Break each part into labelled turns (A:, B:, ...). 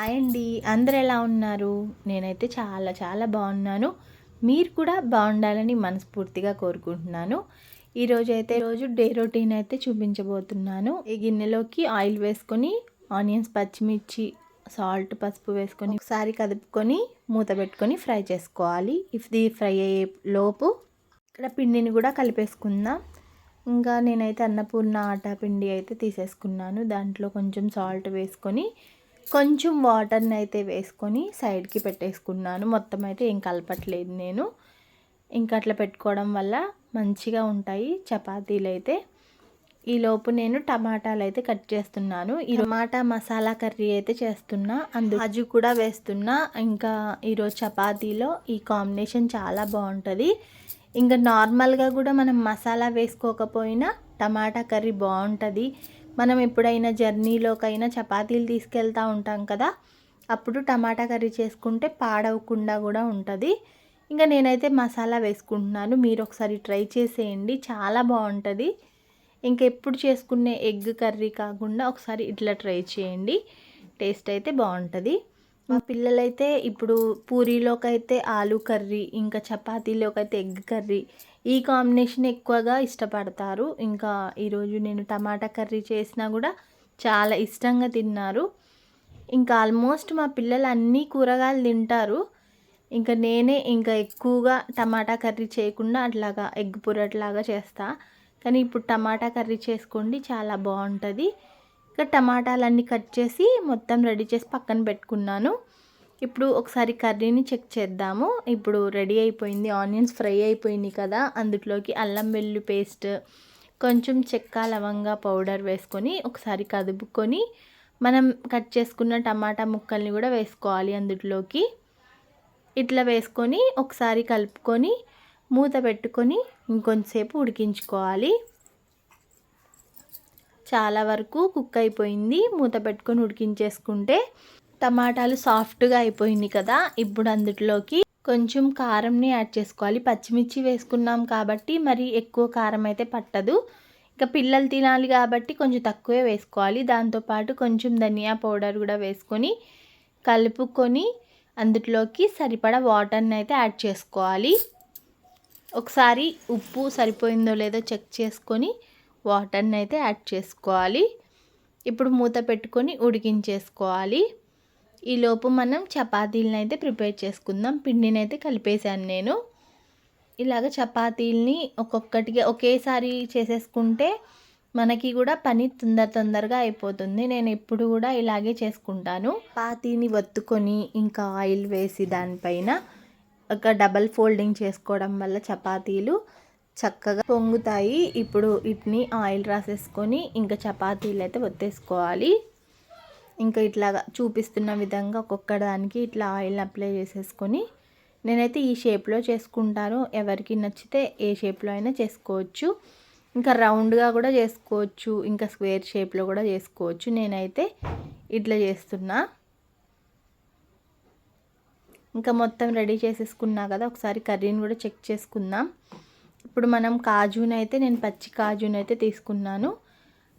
A: Hi అండి, అందరు ఎలా ఉన్నారు? నేనైతే చాలా చాలా బాగున్నాను. మీరు కూడా బాగుండాలని మనస్ఫూర్తిగా కోరుకుంటున్నాను. ఈరోజు డే రొటీన్ అయితే చూపించబోతున్నాను. ఈ గిన్నెలోకి ఆయిల్ వేసుకొని ఆనియన్స్, పచ్చిమిర్చి, సాల్ట్, పసుపు వేసుకొని ఒకసారి కదుపుకొని మూత పెట్టుకొని ఫ్రై చేసుకోవాలి. ఇది ఫ్రై అయ్యే లోపు ఇక్కడ పిండిని కూడా కలిపేసుకుందాం. ఇంకా నేనైతే అన్నపూర్ణ ఆటా పిండి అయితే తీసేసుకున్నాను. దాంట్లో కొంచెం సాల్ట్ వేసుకొని కొంచెం వాటర్ని అయితే వేసుకొని సైడ్కి పెట్టేసుకున్నాను. మొత్తం అయితే ఏం కలపట్లేదు నేను. ఇంకా అట్లా పెట్టుకోవడం వల్ల మంచిగా ఉంటాయి చపాతీలు అయితే. ఈలోపు నేను టమాటాలు అయితే కట్ చేస్తున్నాను. ఈ టమాటా మసాలా కర్రీ అయితే చేస్తున్నా, కాజు కూడా వేస్తున్నా. ఇంకా ఈరోజు చపాతీలో ఈ కాంబినేషన్ చాలా బాగుంటుంది. ఇంకా నార్మల్గా కూడా మనం మసాలా వేసుకోకపోయినా టమాటా కర్రీ బాగుంటుంది. మనం ఎప్పుడైనా జర్నీలోకైనా చపాతీలు తీసుకెళ్తూ ఉంటాం కదా, అప్పుడు టమాటా కర్రీ చేసుకుంటే పాడవకుండా కూడా ఉంటుంది. ఇంకా నేనైతే మసాలా వేసుకుంటున్నాను. మీరు ఒకసారి ట్రై చేసేయండి, చాలా బాగుంటుంది. ఇంకెప్పుడు చేసుకునే ఎగ్ కర్రీ కాకుండా ఒకసారి ఇట్లా ట్రై చేయండి, టేస్ట్ అయితే బాగుంటుంది. మా పిల్లలైతే ఇప్పుడు పూరీలోకి అయితే ఆలు కర్రీ, ఇంకా చపాతీలోకి అయితే ఎగ్ కర్రీ, ఈ కాంబినేషన్ ఎక్కువగా ఇష్టపడతారు. ఇంకా ఈరోజు నేను టమాటా కర్రీ చేసినా కూడా చాలా ఇష్టంగా తిన్నారు. ఇంకా ఆల్మోస్ట్ మా పిల్లలు అన్నీ కూరగాయలు తింటారు. ఇంకా నేనే ఇంకా ఎక్కువగా టమాటా కర్రీ చేయకుండా అట్లాగా ఎగ్ పొరట్లాగా చేస్తా. కానీ ఇప్పుడు టమాటా కర్రీ చేసుకోండి, చాలా బాగుంటుంది. ఇంకా టమాటాలన్నీ కట్ చేసి మొత్తం రెడీ చేసి పక్కన పెట్టుకున్నాను. ఇప్పుడు ఒకసారి కర్రీని చెక్ చేద్దాము. ఇప్పుడు రెడీ అయిపోయింది, ఆనియన్స్ ఫ్రై అయిపోయింది కదా. అందులోకి అల్లం వెల్లుల్లి పేస్ట్, కొంచెం చెక్క లవంగా పౌడర్ వేసుకొని ఒకసారి కదుపుకొని మనం కట్ చేసుకున్న టమాటా ముక్కల్ని కూడా వేసుకోవాలి అందులోకి. ఇట్లా వేసుకొని ఒకసారి కలుపుకొని మూత పెట్టుకొని ఇంకొంచెంసేపు ఉడికించుకోవాలి. చాలా వరకు కుక్ అయిపోయింది. మూత పెట్టుకొని ఉడికించేసుకుంటే టమాటాలు సాఫ్ట్గా అయిపోయింది కదా. ఇప్పుడు అందులోకి కొంచెం కారంని యాడ్ చేసుకోవాలి. పచ్చిమిర్చి వేసుకున్నాం కాబట్టి మరి ఎక్కువ కారం అయితే పట్టదు. ఇంకా పిల్లలు తినాలి కాబట్టి కొంచెం తక్కువే వేసుకోవాలి. దాంతోపాటు కొంచెం ధనియా పౌడర్ కూడా వేసుకొని కలుపుకొని అందులోకి సరిపడా వాటర్ని అయితే యాడ్ చేసుకోవాలి. ఒకసారి ఉప్పు సరిపోయిందో లేదో చెక్ చేసుకొని వాటర్ని అయితే యాడ్ చేసుకోవాలి. ఇప్పుడు మూత పెట్టుకొని ఉడికించేసుకోవాలి. ఈలోపు మనం చపాతీలను అయితే ప్రిపేర్ చేసుకుందాం. పిండిని అయితే కలిపేశాను నేను. ఇలాగ చపాతీల్ని ఒక్కొక్కటిగా ఒకేసారి చేసేసుకుంటే మనకి కూడా పని తొందరగా అయిపోతుంది. నేను ఎప్పుడు కూడా ఇలాగే చేసుకుంటాను. చపాతీని వత్తుకొని ఇంకా ఆయిల్ వేసి దానిపైన ఒక డబల్ ఫోల్డింగ్ చేసుకోవడం వల్ల చపాతీలు చక్కగా పొంగుతాయి. ఇప్పుడు వీటిని ఆయిల్ రాసేసుకొని ఇంకా చపాతీలు అయితే ఒత్తేసుకోవాలి. ఇంకా ఇట్లాగా చూపిస్తున్న విధంగా ఒక్కొక్క దానికి ఇట్లా ఆయిల్ అప్లై చేసేసుకొని నేనైతే ఈ షేప్లో చేసుకుంటాను. ఎవరికి నచ్చితే ఏ షేప్లో అయినా చేసుకోవచ్చు. ఇంకా రౌండ్గా కూడా చేసుకోవచ్చు, ఇంకా స్క్వేర్ షేప్లో కూడా చేసుకోవచ్చు. నేనైతే ఇట్లా చేస్తున్నా. ఇంకా మొత్తం రెడీ చేసేసుకున్నా కదా. ఒకసారి కర్రీని కూడా చెక్ చేసుకుందాం. ఇప్పుడు మనం కాజునైతే నేను పచ్చి కాజునైతే తీసుకున్నాను,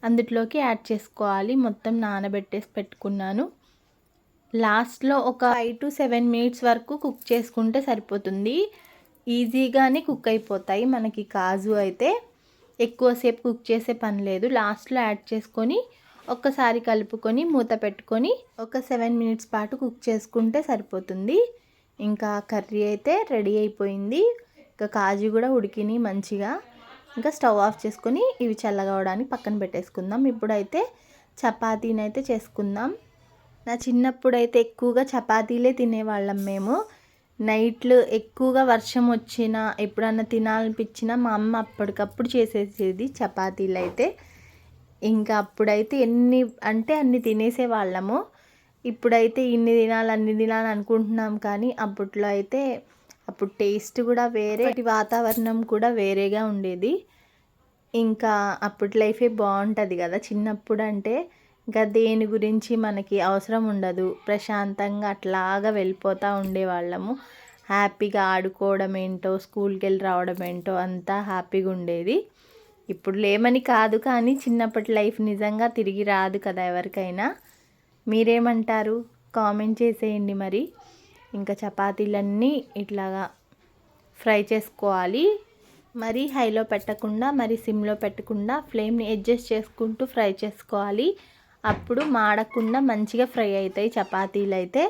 A: అందులోకి యాడ్ చేసుకోవాలి. మొత్తం నానబెట్టేసి పెట్టుకున్నాను. లాస్ట్లో ఒక 5 to 7 minutes వరకు కుక్ చేసుకుంటే సరిపోతుంది. ఈజీగానే కుక్ అయిపోతాయి మనకి కాజు అయితే. ఎక్కువసేపు కుక్ చేసే పని లేదు. లాస్ట్లో యాడ్ చేసుకొని ఒక్కసారి కలుపుకొని మూత పెట్టుకొని ఒక 7 minutes పాటు కుక్ చేసుకుంటే సరిపోతుంది. ఇంకా కర్రీ అయితే రెడీ అయిపోయింది. ఇంకా కాజు కూడా ఉడికినాయి మంచిగా. ఇంకా స్టవ్ ఆఫ్ చేసుకొని ఇవి చల్లగవడానికి పక్కన పెట్టేసుకుందాం. ఇప్పుడైతే చపాతీని అయితే చేసుకుందాం. నా చిన్నప్పుడైతే ఎక్కువగా చపాతీలే తినేవాళ్ళం మేము. నైట్లు ఎక్కువగా వర్షం వచ్చినా ఎప్పుడన్నా తినాలనిపించినా మా అమ్మ అప్పటికప్పుడు చేసేసేది చపాతీలు అయితే. ఇంకా అప్పుడైతే ఎన్ని అంటే అన్ని తినేసేవాళ్ళము. ఇప్పుడైతే ఇన్ని తినాలి అన్ని తినాలి అనుకుంటున్నాం, కానీ అప్పట్లో అయితే అప్పుడు టేస్ట్ కూడా వేరే, వాతావరణం కూడా వేరేగా ఉండేది. ఇంకా అప్పటి లైఫే బాగుంటుంది కదా. చిన్నప్పుడు అంటే ఇంకా దేని గురించి మనకి అవసరం ఉండదు, ప్రశాంతంగా అట్లాగా వెళ్ళిపోతూ ఉండేవాళ్ళము. హ్యాపీగా ఆడుకోవడం ఏంటో, స్కూల్కి వెళ్ళి రావడం ఏంటో అంతా హ్యాపీగా ఉండేది. ఇప్పుడు లేమని కాదు, కానీ చిన్నప్పటి లైఫ్ నిజంగా తిరిగి రాదు కదా ఎవరికైనా. మీరేమంటారు? కామెంట్ చేసేయండి మరి. ఇంకా చపాతీలన్నీ ఇట్లాగా ఫ్రై చేసుకోవాలి. మరి హైలో పెట్టకుండా మరి సిమ్లో పెట్టకుండా ఫ్లేమ్ని అడ్జస్ట్ చేసుకుంటూ ఫ్రై చేసుకోవాలి. అప్పుడు మాడకుండా మంచిగా ఫ్రై అవుతాయి చపాతీలు అయితే.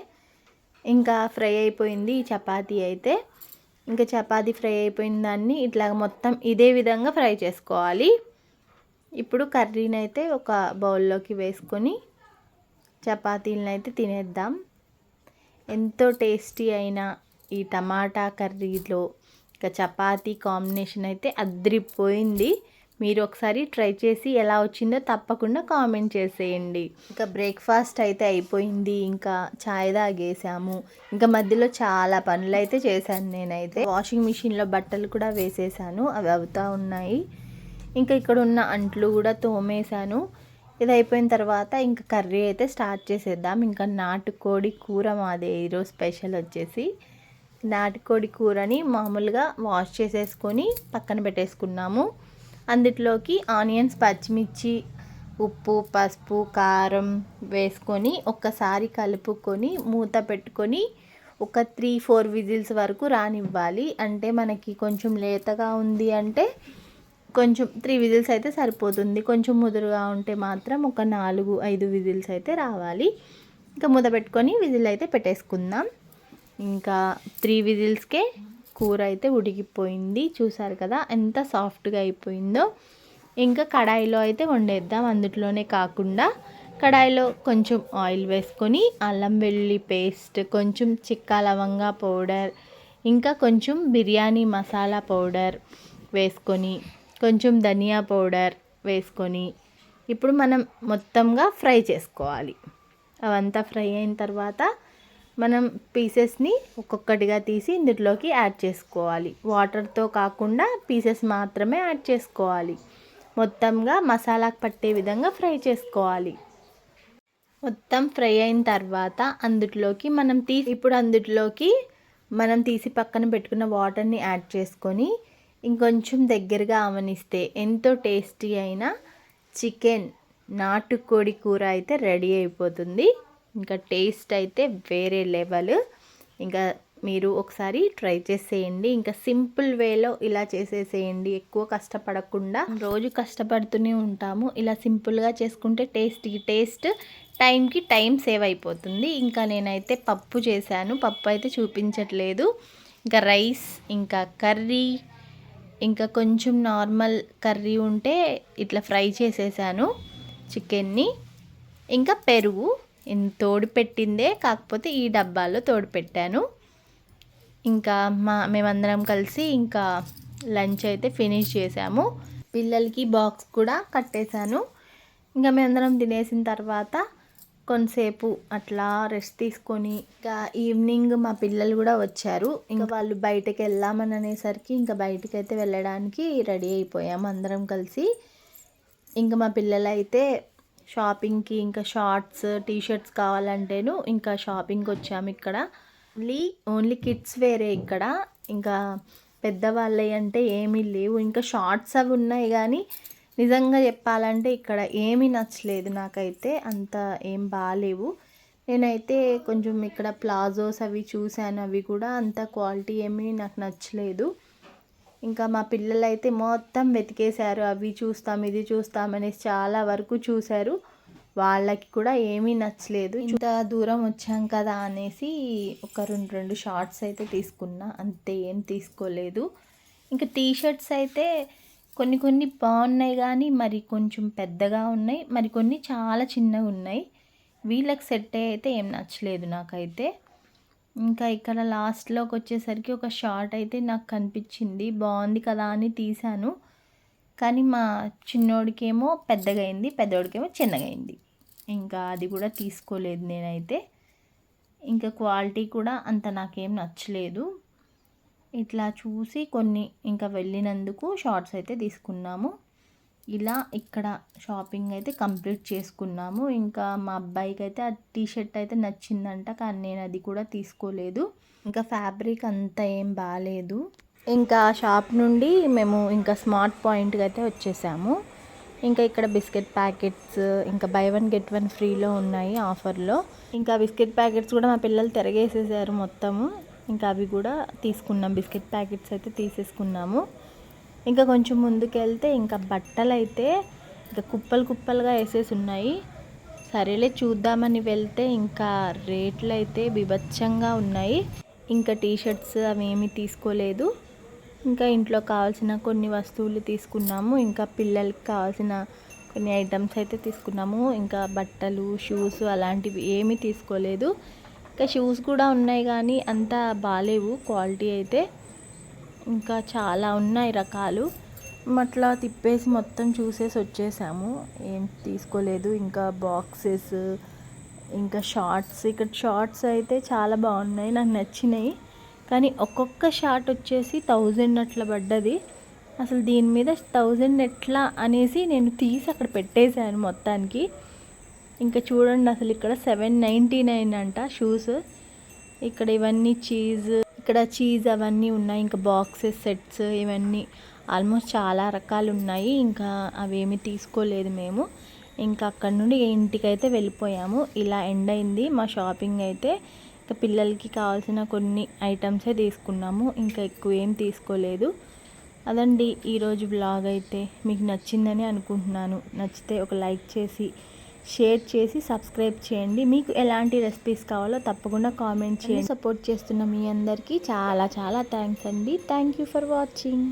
A: ఇంకా ఫ్రై అయిపోయింది ఈ చపాతీ అయితే. ఇంకా చపాతీ ఫ్రై అయిపోయిన దాన్ని ఇట్లా మొత్తం ఇదే విధంగా ఫ్రై చేసుకోవాలి. ఇప్పుడు కర్రీని అయితే ఒక బౌల్లోకి వేసుకొని చపాతీలను అయితే తినేద్దాం. ఎంతో టేస్టీ అయిన ఈ టమాటా కర్రీలో ఇక చపాతీ కాంబినేషన్ అయితే అద్రిపోయింది. మీరు ఒకసారి ట్రై చేసి ఎలా వచ్చిందో తప్పకుండా కామెంట్ చేసేయండి. ఇంకా బ్రేక్ఫాస్ట్ అయితే అయిపోయింది. ఇంకా చాయ్ తాగేసాము. ఇంకా మధ్యలో చాలా పనులు అయితే చేశాను నేనైతే. వాషింగ్ మిషన్లో బట్టలు కూడా వేసేసాను, అవి అవుతూ ఉన్నాయి. ఇంకా ఇక్కడ ఉన్న అంట్లు కూడా తోమేశాను. ఇది అయిపోయిన తర్వాత ఇంకా కర్రీ అయితే స్టార్ట్ చేసేద్దాం. ఇంకా నాటుకోడి కూర మాదే ఈరోజు స్పెషల్ వచ్చేసి. నాటుకోడి కూరని మామూలుగా వాష్ చేసేసుకొని పక్కన పెట్టేసుకున్నాము. అందులోకి ఆనియన్స్, పచ్చిమిర్చి, ఉప్పు, పసుపు, కారం వేసుకొని ఒక్కసారి కలుపుకొని మూత పెట్టుకొని ఒక 3-4 విజిల్స్ వరకు రానివ్వాలి. అంటే మనకి కొంచెం లేతగా ఉంది అంటే కొంచెం 3 విజిల్స్ అయితే సరిపోతుంది. కొంచెం ముదురుగా ఉంటే మాత్రం ఒక 4-5 విజిల్స్ అయితే రావాలి. ఇంకా మూత పెట్టుకొని విజిల్ అయితే పెట్టేసుకుందాం. ఇంకా 3 విజిల్స్కే కూర అయితే ఉడికిపోయింది. చూసారు కదా ఎంత సాఫ్ట్గా అయిపోయిందో. ఇంకా కడాయిలో అయితే వండేద్దాం. అందులోనే కాకుండా కడాయిలో కొంచెం ఆయిల్ వేసుకొని అల్లం వెల్లుల్లి పేస్ట్, కొంచెం చెక్క లవంగా పౌడర్, ఇంకా కొంచెం బిర్యానీ మసాలా పౌడర్ వేసుకొని కొంచెం ధనియా పౌడర్ వేసుకొని ఇప్పుడు మనం మొత్తంగా ఫ్రై చేసుకోవాలి. అవంతా ఫ్రై అయిన తర్వాత మనం పీసెస్ని ఒక్కొక్కటిగా తీసి ఇందులోకి యాడ్ చేసుకోవాలి. వాటర్తో కాకుండా పీసెస్ మాత్రమే యాడ్ చేసుకోవాలి. మొత్తంగా మసాలాకు పట్టే విధంగా ఫ్రై చేసుకోవాలి. మొత్తం ఫ్రై అయిన తర్వాత అందులోకి మనం తీసి పక్కన పెట్టుకున్న వాటర్ని యాడ్ చేసుకొని ఇంకొంచెం దగ్గరగా అవనిస్తే ఎంతో టేస్టీ అయిన చికెన్ నాటుకోడి కూర అయితే రెడీ అయిపోతుంది. ఇంకా టేస్ట్ అయితే వేరే లెవెల్. ఇంకా మీరు ఒకసారి ట్రై చేసేయండి. ఇంకా సింపుల్ వేలో ఇలా చేసేసేయండి. ఎక్కువ కష్టపడకుండా, రోజు కష్టపడుతూనే ఉంటాము, ఇలా సింపుల్గా చేసుకుంటే టేస్ట్ టైంకి టైం సేవ్ అయిపోతుంది. ఇంకా నేనైతే పప్పు చేశాను. పప్పు అయితే చూపించట్లేదు. ఇంకా రైస్, ఇంకా కర్రీ, ఇంకా కొంచెం నార్మల్ కర్రీ ఉంటే ఇట్లా ఫ్రై చేసేసాను చికెన్ని. ఇంకా పెరుగు తోడు పెట్టిందే, కాకపోతే ఈ డబ్బాలో తోడు పెట్టాను. ఇంకా మేమందరం కలిసి ఇంకా లంచ్ అయితే ఫినిష్ చేసాము. పిల్లలకి బాక్స్ కూడా కట్టేశాను. ఇంకా మేమందరం తినేసిన తర్వాత కొంతసేపు అట్లా రెస్ట్ తీసుకొని ఇంకా ఈవినింగ్ మా పిల్లలు కూడా వచ్చారు. ఇంకా వాళ్ళు బయటకు వెళ్దామని అనేసరికి ఇంకా బయటకు అయితే వెళ్ళడానికి రెడీ అయిపోయాము అందరం కలిసి. ఇంకా మా పిల్లలు అయితే షాపింగ్కి ఇంకా షార్ట్స్, టీషర్ట్స్ కావాలంటేను ఇంకా షాపింగ్కి వచ్చాము. ఇక్కడ ఓన్లీ కిడ్స్ వేరే ఇక్కడ. ఇంకా పెద్దవాళ్ళవి అంటే ఏమీ లేవు. ఇంకా షార్ట్స్ అవి ఉన్నాయి కానీ నిజంగా చెప్పాలంటే ఇక్కడ ఏమీ నచ్చలేదు నాకైతే. అంత ఏం బాగాలేవు. నేనైతే కొంచెం ఇక్కడ ప్లాజోస్ అవి చూశాను, అవి కూడా అంత క్వాలిటీ ఏమీ నాకు నచ్చలేదు. ఇంకా మా పిల్లలు అయితే మొత్తం వెతికేశారు. అవి చూస్తాం, ఇది చూస్తాం అనేసి చాలా వరకు చూశారు. వాళ్ళకి కూడా ఏమీ నచ్చలేదు. ఇంత దూరం వచ్చాం కదా అనేసి ఒక రెండు షార్ట్స్ అయితే తీసుకున్నా, అంతే, ఏం తీసుకోలేదు. ఇంకా టీషర్ట్స్ అయితే కొన్ని బాగున్నాయి కానీ మరి కొంచెం పెద్దగా ఉన్నాయి, మరి కొన్ని చాలా చిన్నగా ఉన్నాయి. వీళ్ళకి సెట్ అయితే ఏం నచ్చలేదు నాకైతే. ఇంకా ఇక్కడ లాస్ట్లోకి వచ్చేసరికి ఒక షార్ట్ అయితే నాకు కనిపించింది, బాగుంది కదా అని తీశాను. కానీ మా చిన్నోడికేమో పెద్దగా అయింది, పెద్దోడికేమో చిన్నగా అయింది. ఇంకా అది కూడా తీసుకోలేదు నేనైతే. ఇంకా క్వాలిటీ కూడా అంత నాకేం నచ్చలేదు. ఇట్లా చూసి కొన్ని ఇంకా వెళ్ళినందుకు షార్ట్స్ అయితే తీసుకున్నాము. ఇలా ఇక్కడ షాపింగ్ అయితే కంప్లీట్ చేసుకున్నాము. ఇంకా మా అబ్బాయికి అయితే ఆ టీషర్ట్ అయితే నచ్చిందంట, కానీ నేను అది కూడా తీసుకోలేదు. ఇంకా ఫ్యాబ్రిక్ అంత ఏం బాగాలేదు. ఇంకా షాప్ నుండి మేము ఇంకా స్మార్ట్ పాయింట్కి అయితే వచ్చేసాము. ఇంకా ఇక్కడ బిస్కెట్ ప్యాకెట్స్ ఇంకా బై వన్ గెట్ వన్ ఫ్రీలో ఉన్నాయి ఆఫర్లో. ఇంకా బిస్కెట్ ప్యాకెట్స్ కూడా మా పిల్లలు తిరగేసేసారు మొత్తము. ఇంకా అవి కూడా తీసుకున్నాం, బిస్కెట్ ప్యాకెట్స్ అయితే తీసేసుకున్నాము. ఇంకా కొంచెం ముందుకెళ్తే ఇంకా బట్టలు అయితే ఇంకా కుప్పలు కుప్పలుగా వేసేసి ఉన్నాయి. సరేలే చూద్దామని వెళ్తే ఇంకా రేట్లు అయితే బీభత్సంగా ఉన్నాయి. ఇంకా టీషర్ట్స్ అవి ఏమీ తీసుకోలేదు. ఇంకా ఇంట్లో కావాల్సిన కొన్ని వస్తువులు తీసుకున్నాము. ఇంకా పిల్లలకి కావాల్సిన కొన్ని ఐటమ్స్ అయితే తీసుకున్నాము. ఇంకా బట్టలు, షూస్ అలాంటివి ఏమీ తీసుకోలేదు. ఇంకా షూస్ కూడా ఉన్నాయి కానీ అంత బాగాలేవు క్వాలిటీ అయితే. ఇంకా చాలా ఉన్నాయి రకాలు. అట్లా తిప్పేసి మొత్తం చూసేసి వచ్చేసాము, ఏం తీసుకోలేదు. ఇంకా బాక్సెస్, ఇంకా షార్ట్స్, ఇక్కడ షార్ట్స్ అయితే చాలా బాగున్నాయి, నాకు నచ్చినాయి. కానీ ఒక్కొక్క షార్ట్ వచ్చేసి 1000 అట్లా పడ్డది. అసలు దీని మీద 1000 ఎట్లా అనేసి నేను తీసి అక్కడ పెట్టేశాను మొత్తానికి. ఇంకా చూడండి అసలు ఇక్కడ 799 అంట షూస్. ఇక్కడ ఇవన్నీ ఇక్కడ చీజ్ అవన్నీ ఉన్నాయి. ఇంకా బాక్సెస్, సెట్స్ ఇవన్నీ ఆల్మోస్ట్ చాలా రకాలు ఉన్నాయి. ఇంకా అవేమీ తీసుకోలేదు మేము. ఇంకా అక్కడ నుండి ఇంటికైతే వెళ్ళిపోయాము. ఇలా ఎండ్ అయింది మా షాపింగ్ అయితే. ఇంకా పిల్లలకి కావాల్సిన కొన్ని ఐటమ్సే తీసుకున్నాము, ఇంకా ఎక్కువ ఏం తీసుకోలేదు. అదండి ఈరోజు బ్లాగ్ అయితే. మీకు నచ్చిందని అనుకుంటున్నాను. నచ్చితే ఒక లైక్ చేసి, షేర్ చేసి, సబ్స్క్రైబ్ చేయండి. మీకు ఎలాంటి రెసిపీస్ కావాలో తప్పకుండా కామెంట్ చేయండి. సపోర్ట్ చేస్తున్న మీ అందరికీ చాలా చాలా థ్యాంక్స్ అండి. Thank you for watching.